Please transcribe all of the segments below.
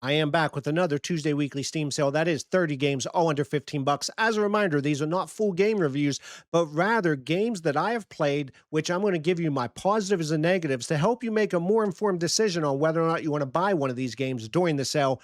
I am back with another Tuesday weekly Steam sale. That is 30 games, all under 15 bucks. As a reminder, these are not full game reviews, but rather games that I have played, which I'm going to give you my positives and negatives to help you make a more informed decision on whether or not you want to buy one of these games during the sale.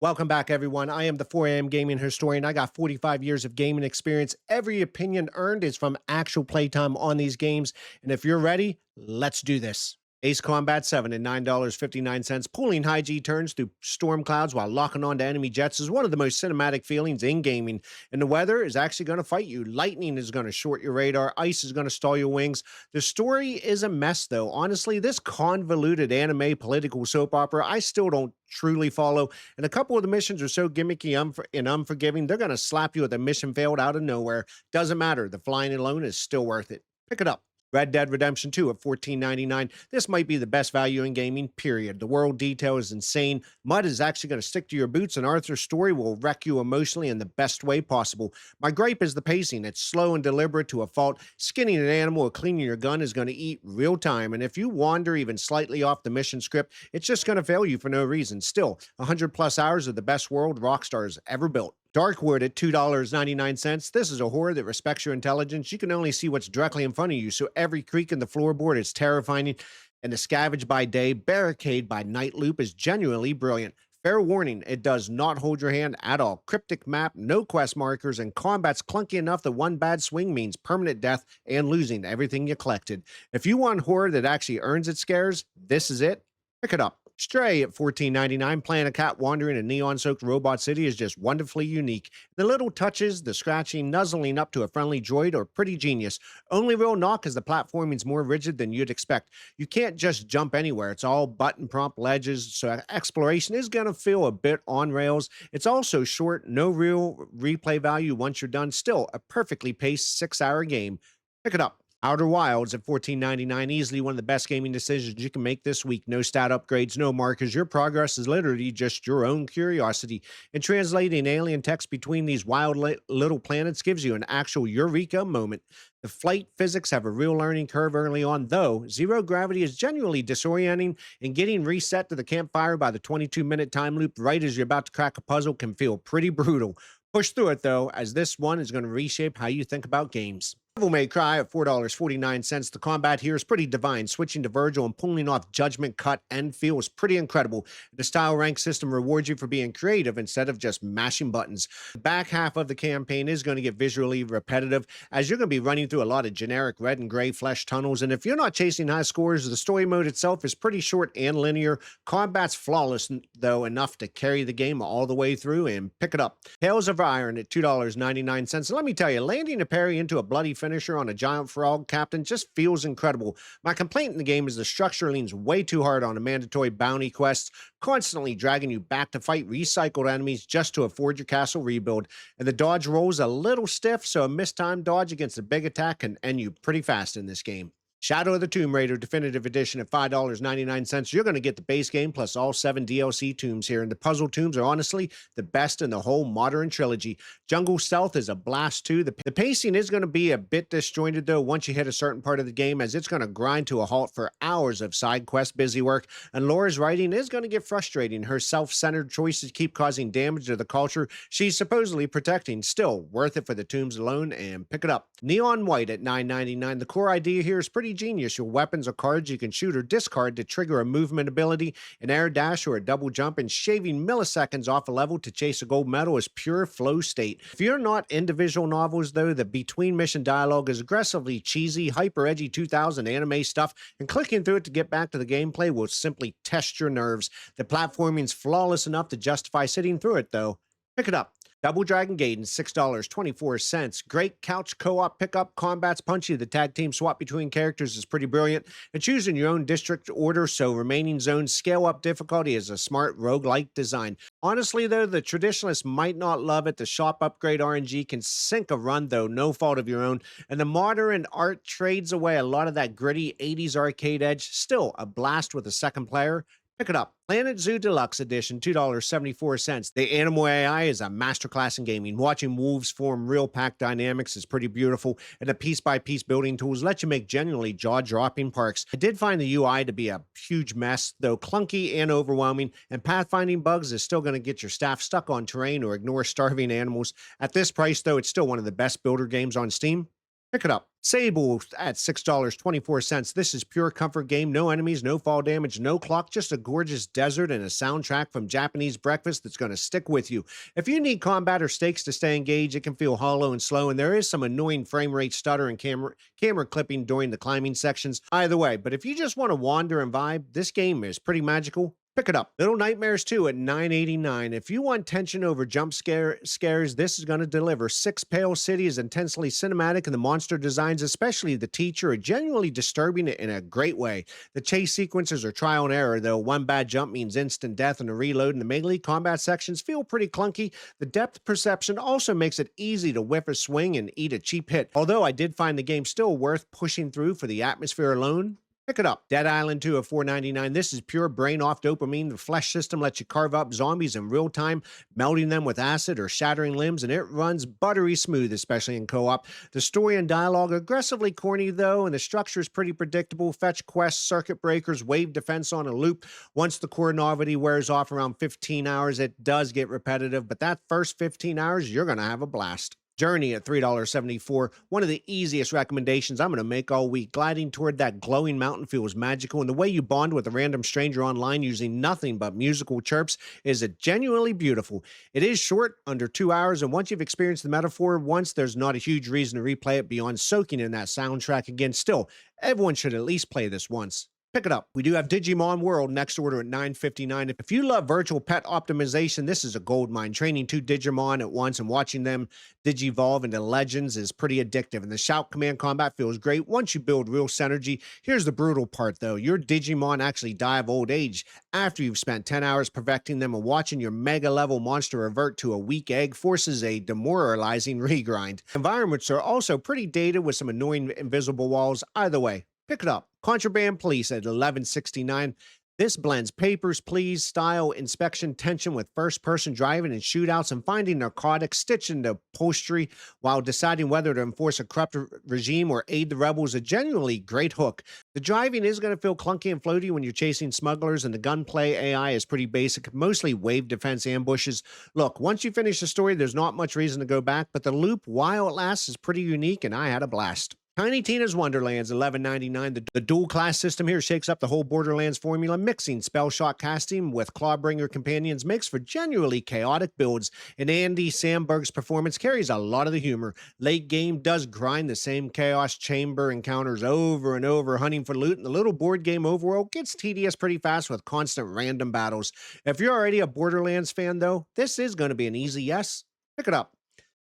Welcome back, everyone. I am the 4am gaming historian. I got 45 years of gaming experience. Every opinion earned is from actual playtime on these games. And if you're ready, let's do this. Ace Combat 7 at $9.59. Pulling high G turns through storm clouds while locking onto enemy jets is one of the most cinematic feelings in gaming. And the weather is actually going to fight you. Lightning is going to short your radar. Ice is going to stall your wings. The story is a mess, though. Honestly, this convoluted anime political soap opera, I still don't truly follow. And a couple of the missions are so gimmicky and unforgiving, they're going to slap you with a mission failed out of nowhere. Doesn't matter. The flying alone is still worth it. Pick it up. Red Dead Redemption 2 at $14.99. This might be the best value in gaming, period. The world detail is insane. Mud is actually going to stick to your boots, and Arthur's story will wreck you emotionally in the best way possible. My gripe is the pacing. It's slow and deliberate to a fault. Skinning an animal or cleaning your gun is going to eat real time, and if you wander even slightly off the mission script, it's just going to fail you for no reason. Still, 100 plus hours of the best world Rockstar's ever built. Darkwood at $2.99. This is a horror that respects your intelligence. You can only see what's directly in front of you, so every creak in the floorboard is terrifying, and the scavenge by day, barricade by night loop is genuinely brilliant. Fair warning, it does not hold your hand at all. Cryptic map, no quest markers, and combat's clunky enough that one bad swing means permanent death and losing everything you collected. If you want horror that actually earns its scares, this is it. Pick it up. Stray at $14.99. Playing a cat wandering a neon-soaked robot city is just wonderfully unique. The little touches, the scratching, nuzzling up to a friendly droid are pretty genius. Only real knock is the platforming's more rigid than you'd expect. You can't just jump anywhere. It's all button prompt ledges, so exploration is going to feel a bit on rails. It's also short, no real replay value once you're done. Still, a perfectly paced 6-hour game. Pick it up. Outer Wilds at $14.99, easily one of the best gaming decisions you can make this week. No stat upgrades, no markers. Your progress is literally just your own curiosity. And translating alien text between these wild little planets gives you an actual eureka moment. The flight physics have a real learning curve early on, though. Zero gravity is genuinely disorienting, and getting reset to the campfire by the 22-minute time loop right as you're about to crack a puzzle can feel pretty brutal. Push through it, though, as this one is going to reshape how you think about games. Devil May Cry at $4.49. The combat here is pretty divine. Switching to Vergil and pulling off Judgment Cut end feel is pretty incredible. The style rank system rewards you for being creative instead of just mashing buttons. The back half of the campaign is going to get visually repetitive, as you're going to be running through a lot of generic red and gray flesh tunnels, and if you're not chasing high scores, the story mode itself is pretty short and linear. Combat's flawless, though, enough to carry the game all the way through, and pick it up. Tales of Iron at $2.99. And let me tell you, landing a parry into a bloody finisher on a giant frog captain just feels incredible. My complaint in the game is the structure leans way too hard on a mandatory bounty quests, constantly dragging you back to fight recycled enemies just to afford your castle rebuild. And the dodge rolls a little stiff, so a mistimed dodge against a big attack can end you pretty fast in this game. Shadow of the Tomb Raider Definitive Edition at $5.99. You're going to get the base game plus all 7 DLC tombs here, and the puzzle tombs are honestly the best in the whole modern trilogy. Jungle Stealth is a blast too. The pacing is going to be a bit disjointed though once you hit a certain part of the game, as it's going to grind to a halt for hours of side quest busy work, and Laura's writing is going to get frustrating. Her self-centered choices keep causing damage to the culture she's supposedly protecting. Still, worth it for the tombs alone, and pick it up. Neon White at $9.99. The core idea here is pretty genius. Your weapons are cards you can shoot or discard to trigger a movement ability, an air dash, or a double jump, and shaving milliseconds off a level to chase a gold medal is pure flow state. If you're not into visual novels, though, the between mission dialogue is aggressively cheesy, hyper edgy 2000 anime stuff, and clicking through it to get back to the gameplay will simply test your nerves. The platforming's flawless enough to justify sitting through it, though. Pick it up. Double Dragon Gaiden, $6.24. Great couch co-op pickup. Combat's punchy. The tag team swap between characters is pretty brilliant. And choosing your own district order so remaining zones scale up difficulty is a smart roguelike design. Honestly, though, the traditionalists might not love it. The shop upgrade RNG can sink a run, though, no fault of your own. And the modern art trades away a lot of that gritty 80s arcade edge. Still, a blast with a second player. Pick it up. Planet Zoo Deluxe Edition, $2.74. The Animal AI is a masterclass in gaming. Watching wolves form real pack dynamics is pretty beautiful, and the piece-by-piece building tools let you make genuinely jaw-dropping parks. I did find the UI to be a huge mess, though clunky and overwhelming, and pathfinding bugs is still going to get your staff stuck on terrain or ignore starving animals. At this price, though, it's still one of the best builder games on Steam. Pick it up. Sable at $6.24. This is pure comfort game. No enemies, no fall damage, no clock, just a gorgeous desert and a soundtrack from Japanese breakfast that's going to stick with you. If you need combat or stakes to stay engaged, it can feel hollow and slow, and there is some annoying frame rate stutter and camera clipping during the climbing sections. Either way, but if you just want to wander and vibe, this game is pretty magical. Pick it up. Little Nightmares 2 at $9.89. If you want tension over scares, this is going to deliver. Six Pale City is intensely cinematic, and the monster designs, especially the teacher, are genuinely disturbing in a great way. The chase sequences are trial and error, though. One bad jump means instant death, and a reload in the melee combat sections feel pretty clunky. The depth perception also makes it easy to whiff a swing and eat a cheap hit, although I did find the game still worth pushing through for the atmosphere alone. Pick it up. Dead Island 2 at $4.99. This is pure brain-off dopamine. The flesh system lets you carve up zombies in real time, melting them with acid or shattering limbs, and it runs buttery smooth, especially in co-op. The story and dialogue are aggressively corny, though, and the structure is pretty predictable. Fetch quests, circuit breakers, wave defense on a loop. Once the core novelty wears off around 15 hours, it does get repetitive, but that first 15 hours, you're going to have a blast. Journey at $3.74, one of the easiest recommendations I'm going to make all week. Gliding toward that glowing mountain feels magical, and the way you bond with a random stranger online using nothing but musical chirps is genuinely beautiful. It is short, under 2 hours, and once you've experienced the metaphor once, there's not a huge reason to replay it beyond soaking in that soundtrack again. Still, everyone should at least play this once. Pick it up. We do have Digimon World next order at $9.59. If you love virtual pet optimization, this is a goldmine. Training two Digimon at once and watching them digivolve into legends is pretty addictive, and the shout command combat feels great once you build real synergy. Here's the brutal part, though. Your Digimon actually die of old age after you've spent 10 hours perfecting them, and watching your mega-level monster revert to a weak egg forces a demoralizing regrind. Environments are also pretty dated with some annoying invisible walls. Either way, pick it up. Contraband Police at $11.69. This blends Papers, Please style inspection tension with first-person driving and shootouts and finding narcotics stitched into upholstery while deciding whether to enforce a corrupt regime or aid the rebels. A genuinely great hook. The driving is going to feel clunky and floaty when you're chasing smugglers, and the gunplay AI is pretty basic, mostly wave defense ambushes. Look, once you finish the story, there's not much reason to go back, but the loop, while it lasts, is pretty unique, and I had a blast. Tiny Tina's Wonderlands, $11.99. The dual class system here shakes up the whole Borderlands formula. Mixing spell shot casting with Clawbringer companions makes for genuinely chaotic builds, and Andy Samberg's performance carries a lot of the humor. Late game does grind the same chaos chamber encounters over and over, hunting for loot, and the little board game overworld gets tedious pretty fast with constant random battles. If you're already a Borderlands fan, though, this is going to be an easy yes. Pick it up.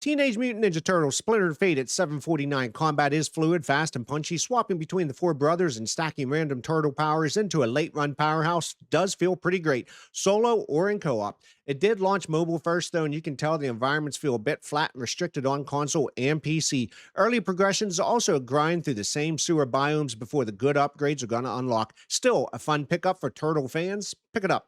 Teenage Mutant Ninja Turtles Splintered Fate at $7.49. Combat is fluid, fast, and punchy. Swapping between the four brothers and stacking random turtle powers into a late-run powerhouse does feel pretty great, solo or in co-op. It did launch mobile first, though, and you can tell the environments feel a bit flat and restricted on console and PC. Early progressions also grind through the same sewer biomes before the good upgrades are going to unlock. Still, a fun pickup for turtle fans. Pick it up.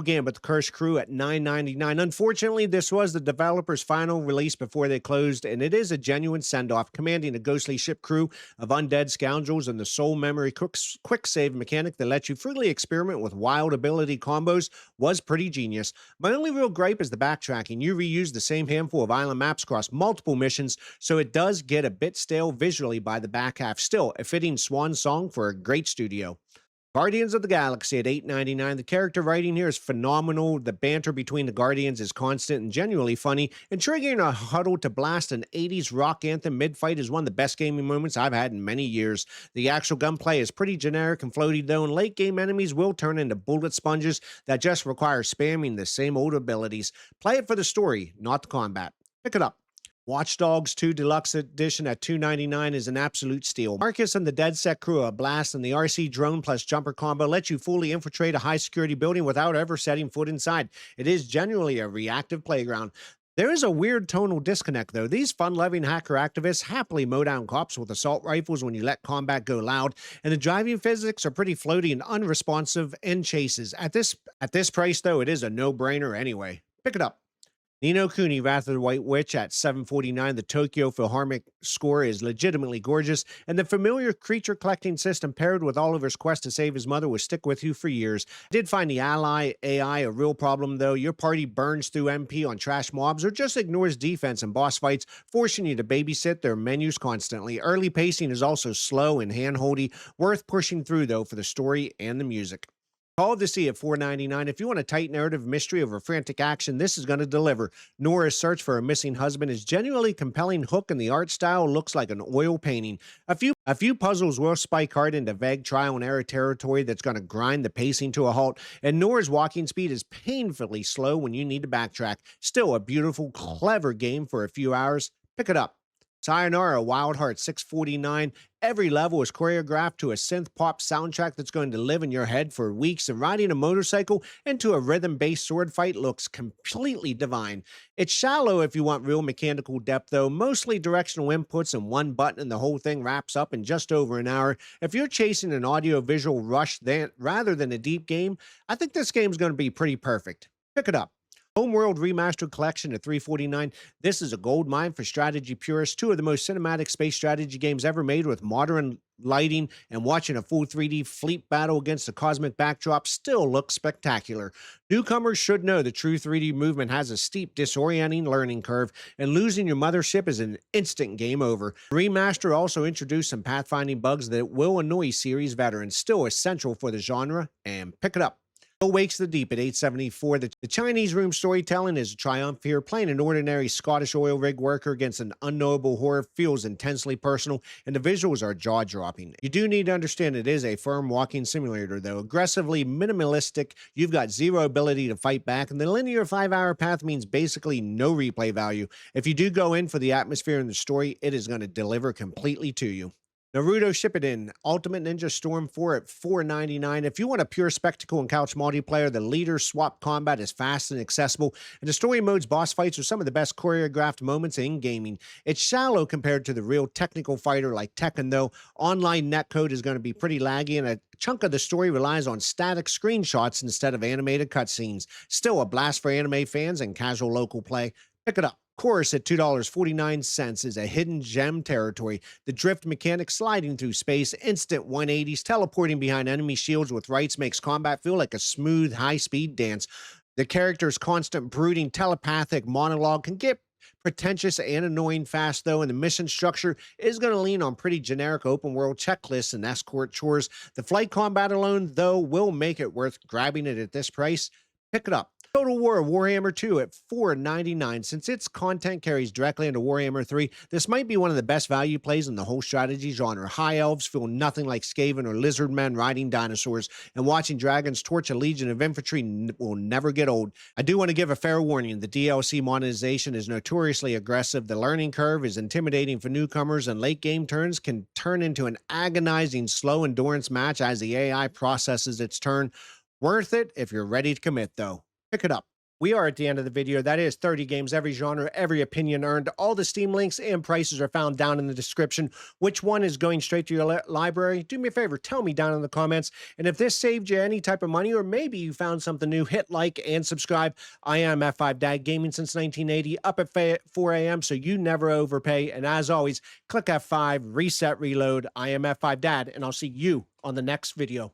Gambit, the Cursed Crew at $9.99. Unfortunately, this was the developer's final release before they closed, and it is a genuine send-off. Commanding a ghostly ship crew of undead scoundrels and the soul memory quick save mechanic that lets you freely experiment with wild ability combos was pretty genius. My only real gripe is the backtracking. You reuse the same handful of island maps across multiple missions, so it does get a bit stale visually by the back half. Still, a fitting swan song for a great studio. Guardians of the Galaxy at $8.99. The character writing here is phenomenal. The banter between the Guardians is constant and genuinely funny. And triggering a huddle to blast an 80s rock anthem mid-fight is one of the best gaming moments I've had in many years. The actual gunplay is pretty generic and floaty, though, and late-game enemies will turn into bullet sponges that just require spamming the same old abilities. Play it for the story, not the combat. Pick it up. Watch Dogs 2 Deluxe Edition at $2.99 is an absolute steal. Marcus and the Dead Set crew are a blast, and the RC drone plus jumper combo lets you fully infiltrate a high-security building without ever setting foot inside. It is genuinely a reactive playground. There is a weird tonal disconnect, though. These fun loving hacker activists happily mow down cops with assault rifles when you let combat go loud, and the driving physics are pretty floaty and unresponsive in chases. At this price, though, it is a no brainer anyway. Pick it up. Nino Kuni, Wrath of the White Witch at 749. The Tokyo Philharmonic score is legitimately gorgeous, and the familiar creature collecting system paired with Oliver's quest to save his mother will stick with you for years. I did find the ally AI a real problem, though. Your party burns through MP on trash mobs or just ignores defense in boss fights, forcing you to babysit their menus constantly. Early pacing is also slow and handholdy, worth pushing through, though, for the story and the music. Call of the Sea at $4.99. If you want a tight narrative mystery over frantic action, this is going to deliver. Nora's search for a missing husband is genuinely compelling hook, and the art style looks like an oil painting. A few puzzles will spike hard into vague trial and error territory that's going to grind the pacing to a halt, and Nora's walking speed is painfully slow when you need to backtrack. Still a beautiful, clever game for a few hours. Pick it up. Sayonara, Wild Heart, 649. Every level is choreographed to a synth pop soundtrack that's going to live in your head for weeks, and riding a motorcycle into a rhythm-based sword fight looks completely divine. It's shallow if you want real mechanical depth, though, mostly directional inputs and one button, and the whole thing wraps up in just over an hour. If you're chasing an audio-visual rush rather than a deep game, I think this game's going to be pretty perfect. Pick it up. Homeworld Remastered Collection at $349. This is a gold mine for strategy purists. Two of the most cinematic space strategy games ever made, with modern lighting, and watching a full 3D fleet battle against a cosmic backdrop still looks spectacular. Newcomers should know the true 3D movement has a steep, disorienting learning curve, and losing your mothership is an instant game over. Remaster also introduced some pathfinding bugs that will annoy series veterans, still essential for the genre, and pick it up. Wakes the Deep at $874. The Chinese room storytelling is a triumph here. Playing an ordinary Scottish oil rig worker against an unknowable horror feels intensely personal, and the visuals are jaw-dropping. You do need to understand it is a firm walking simulator, though. Aggressively minimalistic, you've got zero ability to fight back, and the linear 5-hour path means basically no replay value. If you do go in for the atmosphere and the story, it is going to deliver completely to you. Naruto Shippuden, Ultimate Ninja Storm 4 at $4.99. If you want a pure spectacle and couch multiplayer, the leader swap combat is fast and accessible, and the story mode's boss fights are some of the best choreographed moments in gaming. It's shallow compared to the real technical fighter like Tekken, though. Online netcode is going to be pretty laggy, and a chunk of the story relies on static screenshots instead of animated cutscenes. Still a blast for anime fans and casual local play. Pick it up. Chorus at $2.49 is a hidden gem territory. The drift mechanic, sliding through space, instant 180s, teleporting behind enemy shields with rights makes combat feel like a smooth, high-speed dance. The character's constant brooding telepathic monologue can get pretentious and annoying fast, though, and the mission structure is going to lean on pretty generic open-world checklists and escort chores. The flight combat alone, though, will make it worth grabbing it at this price. Pick it up. Total War Warhammer 2 at $4.99. Since its content carries directly into Warhammer 3, this might be one of the best value plays in the whole strategy genre. High elves feel nothing like Skaven or lizard men riding dinosaurs, and watching dragons torch a legion of infantry will never get old. I do want to give a fair warning. The DLC monetization is notoriously aggressive. The learning curve is intimidating for newcomers, and late game turns can turn into an agonizing slow endurance match as the AI processes its turn. Worth it if you're ready to commit, though. Pick it up. We are at the end of the video. That is 30 games, every genre, every opinion earned. All the Steam links and prices are found down in the description. Which one is going straight to your library? Do me a favor, tell me down in the comments. And if this saved you any type of money, or maybe you found something new, hit like and subscribe. I am F5 Dad, gaming since 1980, up at 4 a.m. so you never overpay. And as always, click F5, reset, reload. I am F5 Dad, and I'll see you on the next video.